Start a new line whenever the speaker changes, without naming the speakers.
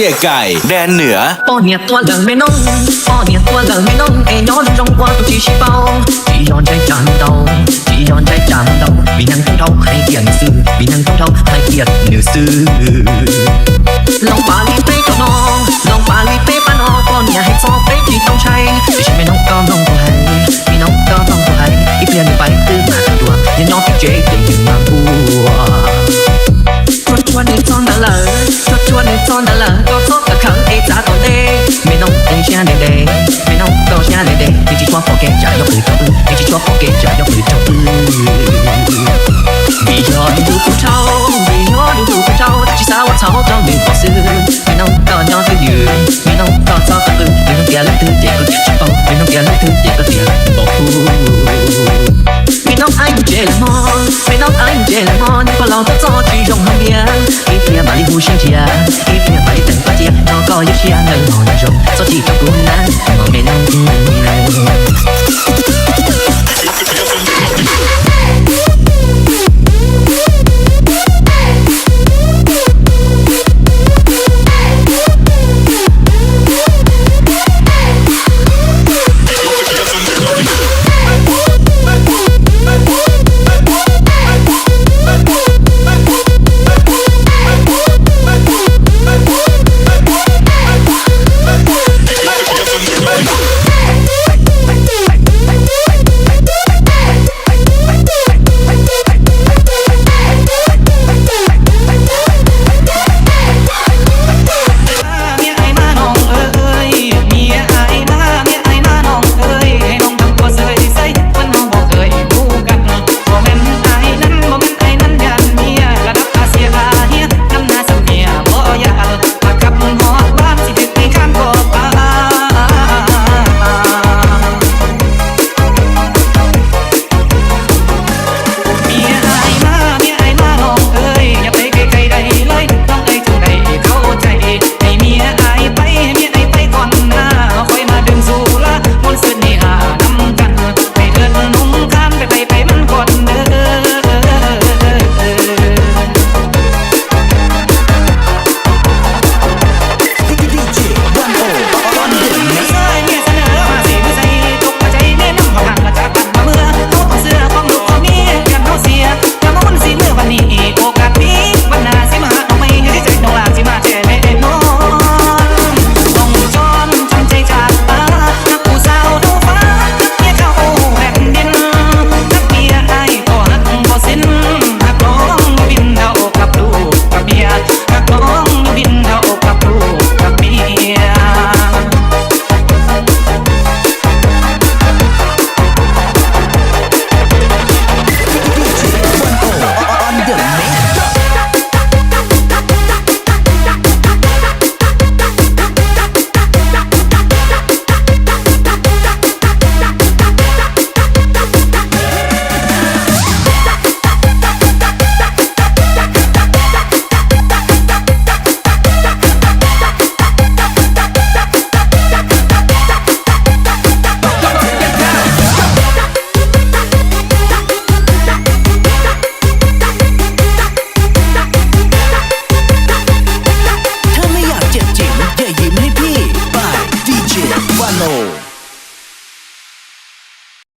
สียไก่แดนเหนือ
ป้อเนี่ยตัวเหลืองไม่น้องป้อเนี่ยตัวเหลืองไม่น้องเอ้ย้อนจงกว่าตุกที่ชิเป้าที่ย้อนใจจานเตาที่ย้อนใจจานเตามีนางทุ่งเท่าให้เกียรติซื้อมีนางทุ่งเท่าให้เกียรติเนื้อซื้อลองปาลีเป้กับน้องลองปาลีเป้ปะน้องป้อเนี่ยให้ฟอเป้ที่ต้องใช้ที่ฉันไม่น้องก็น้องตัวให้มีน้องก็น้องตัวให้อีเปลี่ยนไปตื้อมาตัวยังน้องพี่เจ๊ยังยืนมาบัวชวนในซอนดาลาชวนในซอนดาลาก็ซอกกับเขาไอ้จ้าตัวเด้ไม่น้องไอ้เชียเด้เด้ไม่น้องก็เชียเด้เด้ที่จีชัวพอแกจะยกมือเจ้าที่จีชัวพอแกจะยกมือเจ้าบียอดูผู้เช่าบียอดูผู้เช่าที่สาวเช่าเจ้าหนึ่งก็ซื้อไม่น้องก็ย้อนไปยืนไม่น้องก็ซอกกับไม่น้องเดียร์และตื้อเด็กก็เดียร์ชิปไม่น้องเดียร์และตื้อเด็กก็เดียร์บอกผู้ไม่น้องไอ้เจลมอนไม่น้องไอ้เจลมอนพอเราต้องจอดที่โรงเรียน一片把礼物献起来，一片把一等把街，祷告一下能好那种，做几个孤单，我没能。
ยิ้มให้พี่ by DJ Wano